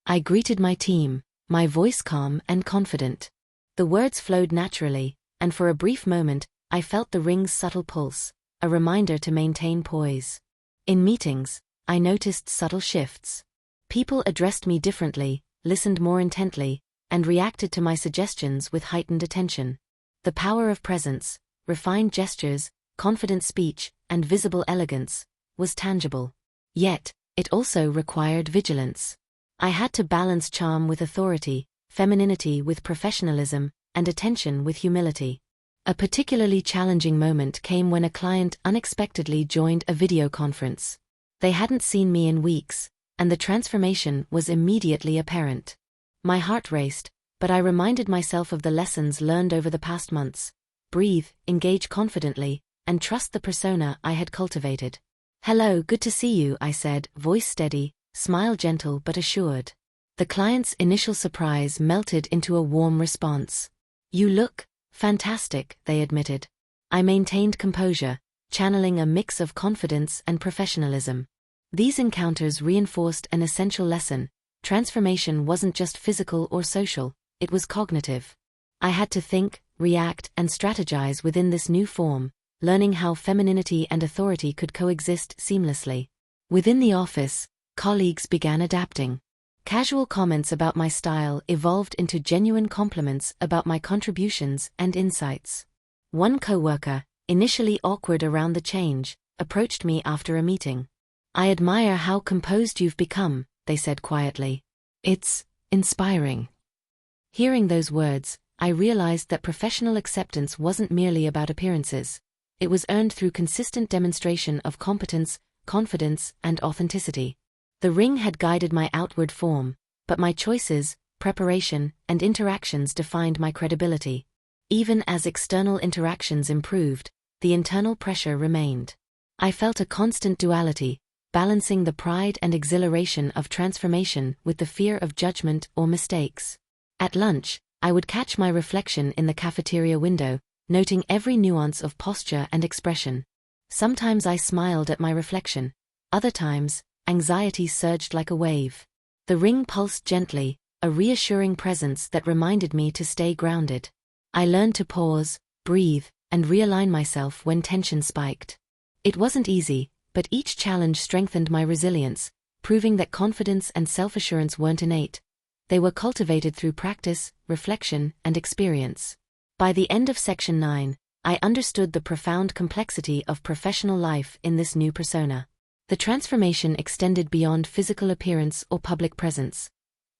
A: I greeted my team, my voice calm and confident. The words flowed naturally, and for a brief moment, I felt the ring's subtle pulse, a reminder to maintain poise. In meetings, I noticed subtle shifts. People addressed me differently, listened more intently, and reacted to my suggestions with heightened attention. The power of presence, refined gestures, confident speech, and visible elegance was tangible. Yet, it also required vigilance. I had to balance charm with authority, femininity with professionalism, and attention with humility. A particularly challenging moment came when a client unexpectedly joined a video conference. They hadn't seen me in weeks, and the transformation was immediately apparent. My heart raced, but I reminded myself of the lessons learned over the past months. Breathe, engage confidently, and trust the persona I had cultivated. "Hello, good to see you," I said, voice steady, smile gentle but assured. The client's initial surprise melted into a warm response. "You look fantastic," they admitted. I maintained composure, channeling a mix of confidence and professionalism. These encounters reinforced an essential lesson: transformation wasn't just physical or social, it was cognitive. I had to think, react, and strategize within this new form, learning how femininity and authority could coexist seamlessly. Within the office, colleagues began adapting. Casual comments about my style evolved into genuine compliments about my contributions and insights. One coworker, initially awkward around the change, approached me after a meeting. "I admire how composed you've become," they said quietly. "It's inspiring." Hearing those words, I realized that professional acceptance wasn't merely about appearances. It was earned through consistent demonstration of competence, confidence, and authenticity. The ring had guided my outward form, but my choices, preparation, and interactions defined my credibility. Even as external interactions improved, the internal pressure remained. I felt a constant duality, balancing the pride and exhilaration of transformation with the fear of judgment or mistakes. At lunch, I would catch my reflection in the cafeteria window, noting every nuance of posture and expression. Sometimes I smiled at my reflection, other times, anxiety surged like a wave. The ring pulsed gently, a reassuring presence that reminded me to stay grounded. I learned to pause, breathe, and realign myself when tension spiked. It wasn't easy, but each challenge strengthened my resilience, proving that confidence and self-assurance weren't innate. They were cultivated through practice, reflection, and experience. By the end of Section 9, I understood the profound complexity of professional life in this new persona. The transformation extended beyond physical appearance or public presence.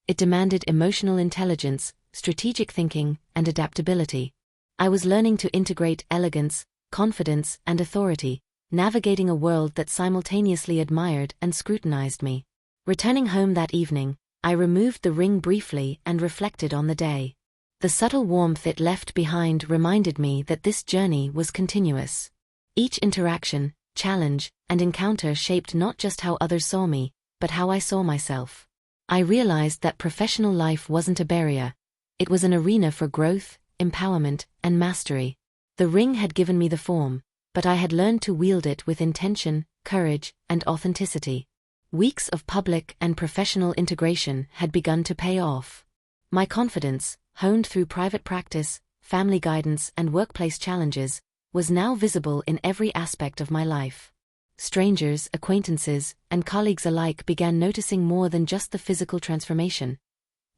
A: It demanded emotional intelligence, strategic thinking, and adaptability. I was learning to integrate elegance, confidence, and authority, navigating a world that simultaneously admired and scrutinized me. Returning home that evening, I removed the ring briefly and reflected on the day. The subtle warmth it left behind reminded me that this journey was continuous. Each interaction, challenge, and encounter shaped not just how others saw me, but how I saw myself. I realized that professional life wasn't a barrier. It was an arena for growth, empowerment, and mastery. The ring had given me the form, but I had learned to wield it with intention, courage, and authenticity. Weeks of public and professional integration had begun to pay off. My confidence, honed through private practice, family guidance, and workplace challenges, was now visible in every aspect of my life. Strangers, acquaintances, and colleagues alike began noticing more than just the physical transformation.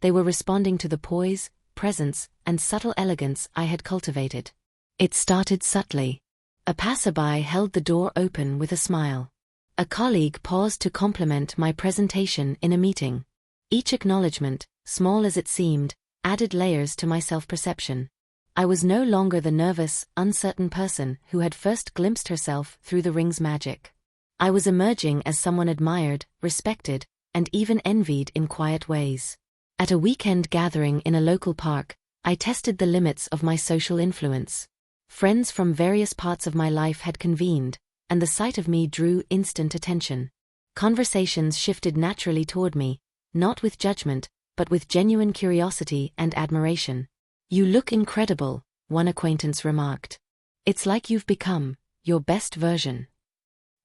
A: They were responding to the poise, presence, and subtle elegance I had cultivated. It started subtly. A passerby held the door open with a smile. A colleague paused to compliment my presentation in a meeting. Each acknowledgement, small as it seemed, added layers to my self-perception. I was no longer the nervous, uncertain person who had first glimpsed herself through the ring's magic. I was emerging as someone admired, respected, and even envied in quiet ways. At a weekend gathering in a local park, I tested the limits of my social influence. Friends from various parts of my life had convened, and the sight of me drew instant attention. Conversations shifted naturally toward me, not with judgment, but with genuine curiosity and admiration. "You look incredible," one acquaintance remarked. "It's like you've become your best version."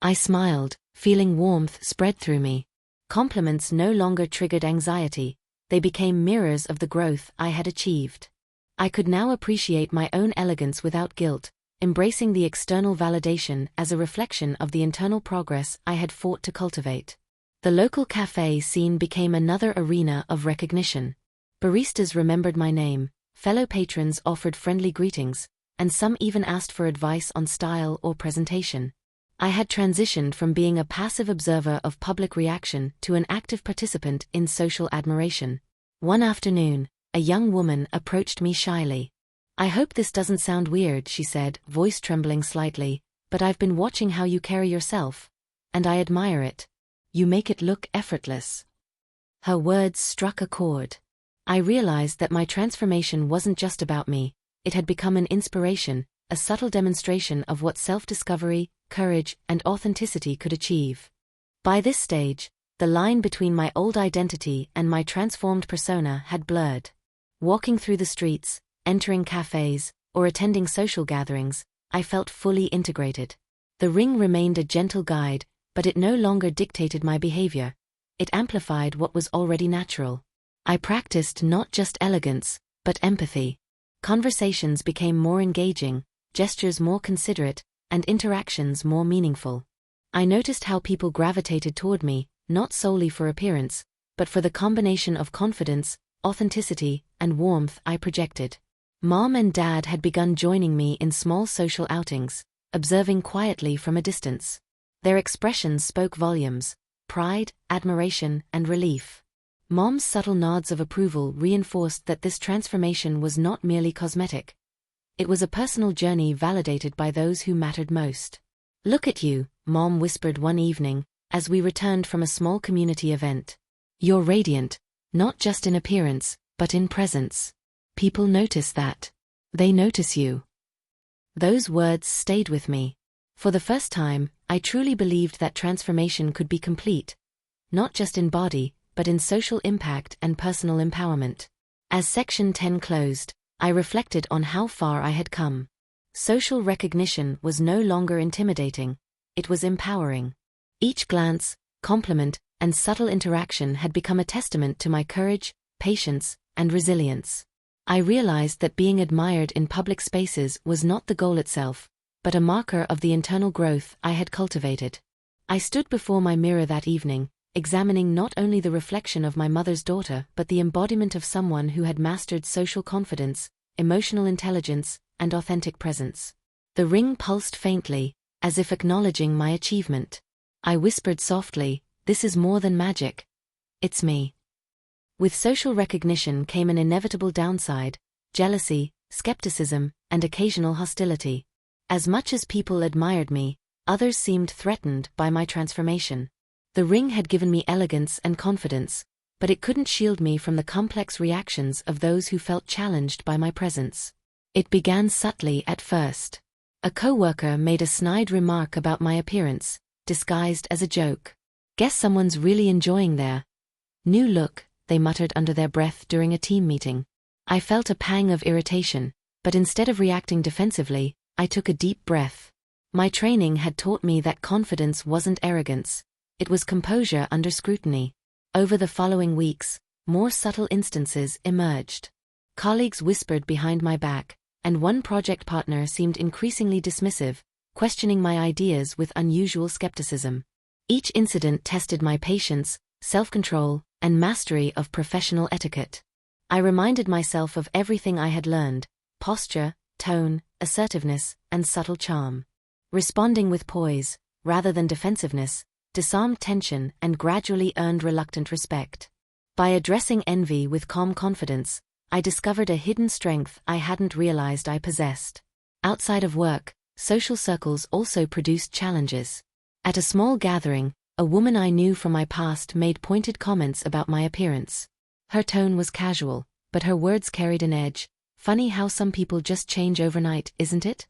A: I smiled, feeling warmth spread through me. Compliments no longer triggered anxiety, they became mirrors of the growth I had achieved. I could now appreciate my own elegance without guilt, embracing the external validation as a reflection of the internal progress I had fought to cultivate. The local cafe scene became another arena of recognition. Baristas remembered my name, fellow patrons offered friendly greetings, and some even asked for advice on style or presentation. I had transitioned from being a passive observer of public reaction to an active participant in social admiration. One afternoon, a young woman approached me shyly. "I hope this doesn't sound weird," she said, voice trembling slightly, "but I've been watching how you carry yourself, and I admire it. You make it look effortless." Her words struck a chord. I realized that my transformation wasn't just about me, it had become an inspiration, a subtle demonstration of what self-discovery, courage, and authenticity could achieve. By this stage, the line between my old identity and my transformed persona had blurred. Walking through the streets, entering cafes, or attending social gatherings, I felt fully integrated. The ring remained a gentle guide, but it no longer dictated my behavior. It amplified what was already natural. I practiced not just elegance, but empathy. Conversations became more engaging, gestures more considerate, and interactions more meaningful. I noticed how people gravitated toward me, not solely for appearance, but for the combination of confidence, authenticity, and warmth I projected. Mom and Dad had begun joining me in small social outings, observing quietly from a distance. Their expressions spoke volumes: pride, admiration, and relief. Mom's subtle nods of approval reinforced that this transformation was not merely cosmetic. It was a personal journey validated by those who mattered most. "Look at you," Mom whispered one evening, as we returned from a small community event. "You're radiant, not just in appearance, but in presence. People notice that. They notice you." Those words stayed with me. For the first time, I truly believed that transformation could be complete, not just in body, but in social impact and personal empowerment. As Section 10 closed, I reflected on how far I had come. Social recognition was no longer intimidating, it was empowering. Each glance, compliment, and subtle interaction had become a testament to my courage, patience, and resilience. I realized that being admired in public spaces was not the goal itself, but a marker of the internal growth I had cultivated. I stood before my mirror that evening, examining not only the reflection of my mother's daughter but the embodiment of someone who had mastered social confidence, emotional intelligence, and authentic presence. The ring pulsed faintly, as if acknowledging my achievement. I whispered softly, "This is more than magic. It's me." With social recognition came an inevitable downside: jealousy, skepticism, and occasional hostility. As much as people admired me, others seemed threatened by my transformation. The ring had given me elegance and confidence, but it couldn't shield me from the complex reactions of those who felt challenged by my presence. It began subtly at first. A co-worker made a snide remark about my appearance, disguised as a joke. "Guess someone's really enjoying their new look," they muttered under their breath during a team meeting. I felt a pang of irritation, but instead of reacting defensively, I took a deep breath. My training had taught me that confidence wasn't arrogance, it was composure under scrutiny. Over the following weeks, more subtle instances emerged. Colleagues whispered behind my back, and one project partner seemed increasingly dismissive, questioning my ideas with unusual skepticism. Each incident tested my patience, self-control, and mastery of professional etiquette. I reminded myself of everything I had learned: posture, tone, assertiveness, and subtle charm. Responding with poise, rather than defensiveness, disarmed tension and gradually earned reluctant respect. By addressing envy with calm confidence, I discovered a hidden strength I hadn't realized I possessed. Outside of work, social circles also produced challenges. At a small gathering, a woman I knew from my past made pointed comments about my appearance. Her tone was casual, but her words carried an edge. "Funny how some people just change overnight, isn't it?"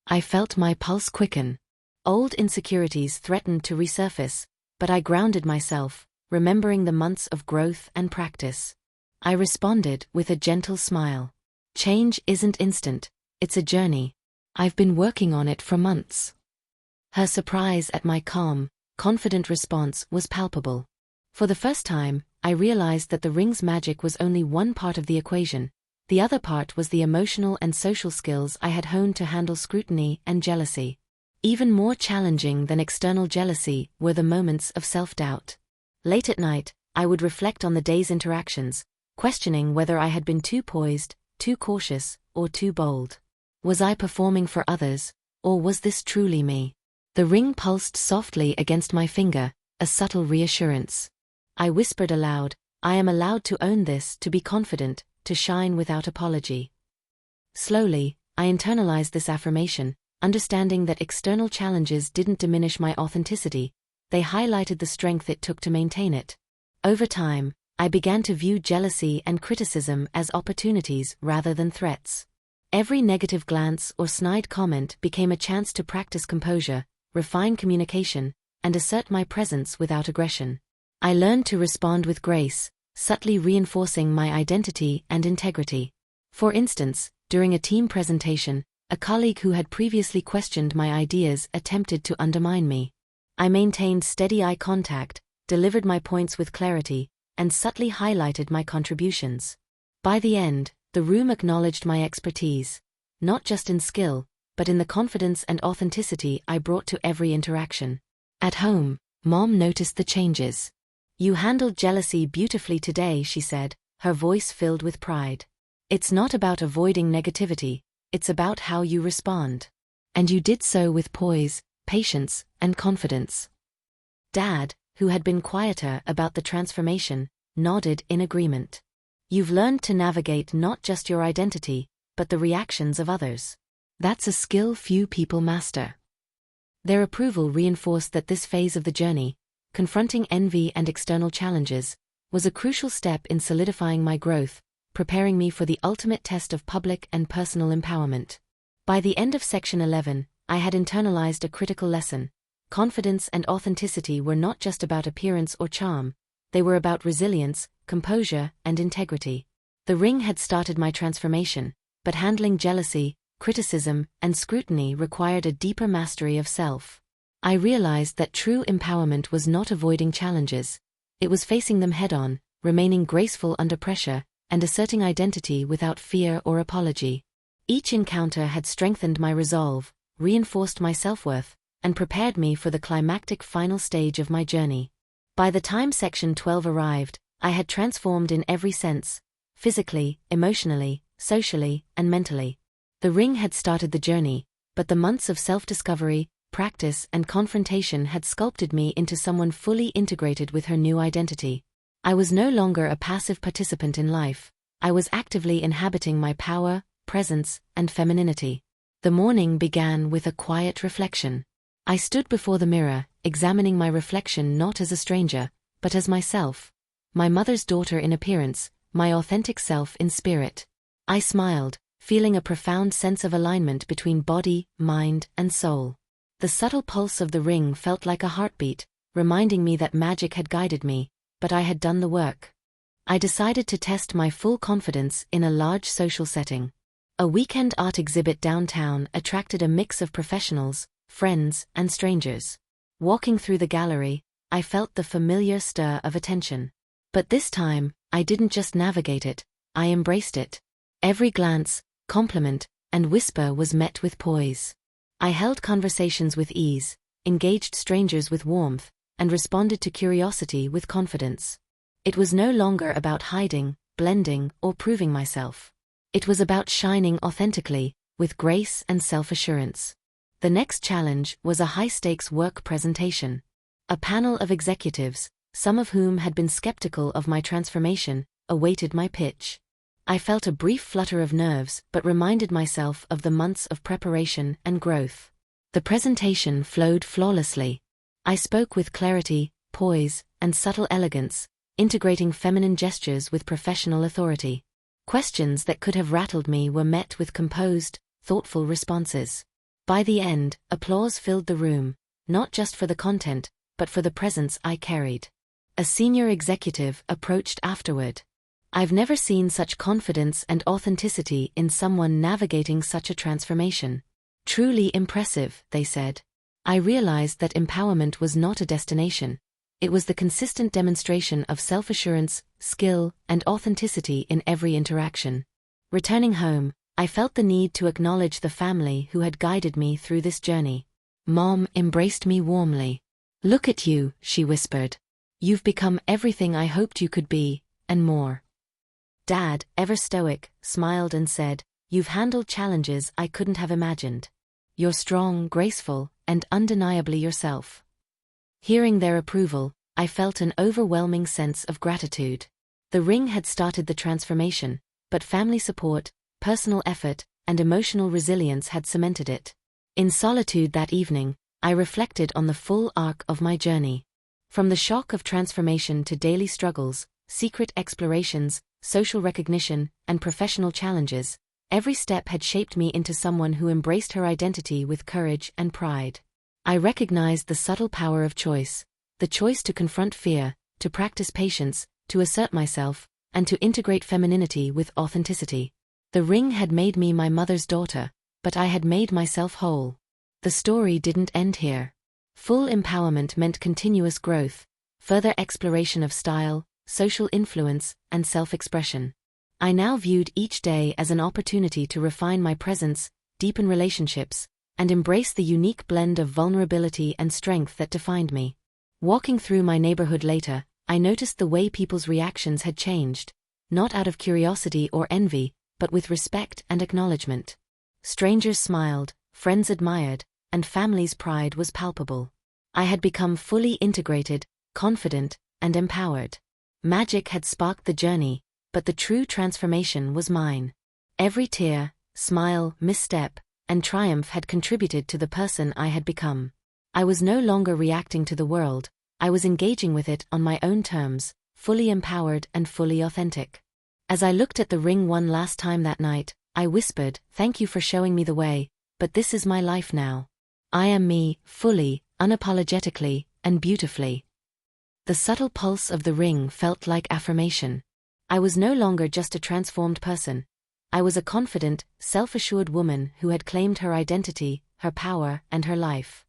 A: I felt my pulse quicken. Old insecurities threatened to resurface, but I grounded myself, remembering the months of growth and practice. I responded with a gentle smile. "Change isn't instant, it's a journey. I've been working on it for months." Her surprise at my calm, confident response was palpable. For the first time, I realized that the ring's magic was only one part of the equation. The other part was the emotional and social skills I had honed to handle scrutiny and jealousy. Even more challenging than external jealousy were the moments of self-doubt. Late at night, I would reflect on the day's interactions, questioning whether I had been too poised, too cautious, or too bold. Was I performing for others, or was this truly me? The ring pulsed softly against my finger, a subtle reassurance. I whispered aloud, "I am allowed to own this, to be confident, to shine without apology." Slowly, I internalized this affirmation, understanding that external challenges didn't diminish my authenticity, they highlighted the strength it took to maintain it. Over time, I began to view jealousy and criticism as opportunities rather than threats. Every negative glance or snide comment became a chance to practice composure, refine communication, and assert my presence without aggression. I learned to respond with grace, subtly reinforcing my identity and integrity. For instance, during a team presentation, a colleague who had previously questioned my ideas attempted to undermine me. I maintained steady eye contact, delivered my points with clarity, and subtly highlighted my contributions. By the end, the room acknowledged my expertise, not just in skill, but in the confidence and authenticity I brought to every interaction. At home, Mom noticed the changes. "You handled jealousy beautifully today," she said, her voice filled with pride. "It's not about avoiding negativity, it's about how you respond. And you did so with poise, patience, and confidence." Dad, who had been quieter about the transformation, nodded in agreement. "You've learned to navigate not just your identity, but the reactions of others. That's a skill few people master." Their approval reinforced that this phase of the journey, confronting envy and external challenges, was a crucial step in solidifying my growth, preparing me for the ultimate test of public and personal empowerment. By the end of Section 11, I had internalized a critical lesson. Confidence and authenticity were not just about appearance or charm, they were about resilience, composure, and integrity. The ring had started my transformation, but handling jealousy, criticism, and scrutiny required a deeper mastery of self. I realized that true empowerment was not avoiding challenges, it was facing them head-on, remaining graceful under pressure, and asserting identity without fear or apology. Each encounter had strengthened my resolve, reinforced my self-worth, and prepared me for the climactic final stage of my journey. By the time Section 12 arrived, I had transformed in every sense: physically, emotionally, socially, and mentally. The ring had started the journey, but the months of self-discovery, practice, and confrontation had sculpted me into someone fully integrated with her new identity. I was no longer a passive participant in life. I was actively inhabiting my power, presence, and femininity. The morning began with a quiet reflection. I stood before the mirror, examining my reflection not as a stranger, but as myself, my mother's daughter in appearance, my authentic self in spirit. I smiled, feeling a profound sense of alignment between body, mind, and soul. The subtle pulse of the ring felt like a heartbeat, reminding me that magic had guided me, but I had done the work. I decided to test my full confidence in a large social setting. A weekend art exhibit downtown attracted a mix of professionals, friends, and strangers. Walking through the gallery, I felt the familiar stir of attention. But this time, I didn't just navigate it, I embraced it. Every glance, compliment, and whisper was met with poise. I held conversations with ease, engaged strangers with warmth, and responded to curiosity with confidence. It was no longer about hiding, blending, or proving myself. It was about shining authentically, with grace and self-assurance. The next challenge was a high-stakes work presentation. A panel of executives, some of whom had been skeptical of my transformation, awaited my pitch. I felt a brief flutter of nerves but reminded myself of the months of preparation and growth. The presentation flowed flawlessly. I spoke with clarity, poise, and subtle elegance, integrating feminine gestures with professional authority. Questions that could have rattled me were met with composed, thoughtful responses. By the end, applause filled the room, not just for the content, but for the presence I carried. A senior executive approached afterward. "I've never seen such confidence and authenticity in someone navigating such a transformation. Truly impressive," they said. I realized that empowerment was not a destination. It was the consistent demonstration of self-assurance, skill, and authenticity in every interaction. Returning home, I felt the need to acknowledge the family who had guided me through this journey. Mom embraced me warmly. "Look at you," she whispered. "You've become everything I hoped you could be, and more." Dad, ever stoic, smiled and said, "You've handled challenges I couldn't have imagined. You're strong, graceful, and undeniably yourself." Hearing their approval, I felt an overwhelming sense of gratitude. The ring had started the transformation, but family support, personal effort, and emotional resilience had cemented it. In solitude that evening, I reflected on the full arc of my journey. From the shock of transformation to daily struggles, secret explorations, social recognition, and professional challenges, every step had shaped me into someone who embraced her identity with courage and pride. I recognized the subtle power of choice, the choice to confront fear, to practice patience, to assert myself, and to integrate femininity with authenticity. The ring had made me my mother's daughter, but I had made myself whole. The story didn't end here. Full empowerment meant continuous growth, further exploration of style, social influence, and self-expression. I now viewed each day as an opportunity to refine my presence, deepen relationships, and embrace the unique blend of vulnerability and strength that defined me. Walking through my neighborhood later, I noticed the way people's reactions had changed, not out of curiosity or envy, but with respect and acknowledgement. Strangers smiled, friends admired, and family's pride was palpable. I had become fully integrated, confident, and empowered. Magic had sparked the journey, but the true transformation was mine. Every tear, smile, misstep, and triumph had contributed to the person I had become. I was no longer reacting to the world, I was engaging with it on my own terms, fully empowered and fully authentic. As I looked at the ring one last time that night, I whispered, "Thank you for showing me the way, but this is my life now. I am me, fully, unapologetically, and beautifully." The subtle pulse of the ring felt like affirmation. I was no longer just a transformed person. I was a confident, self-assured woman who had claimed her identity, her power, and her life.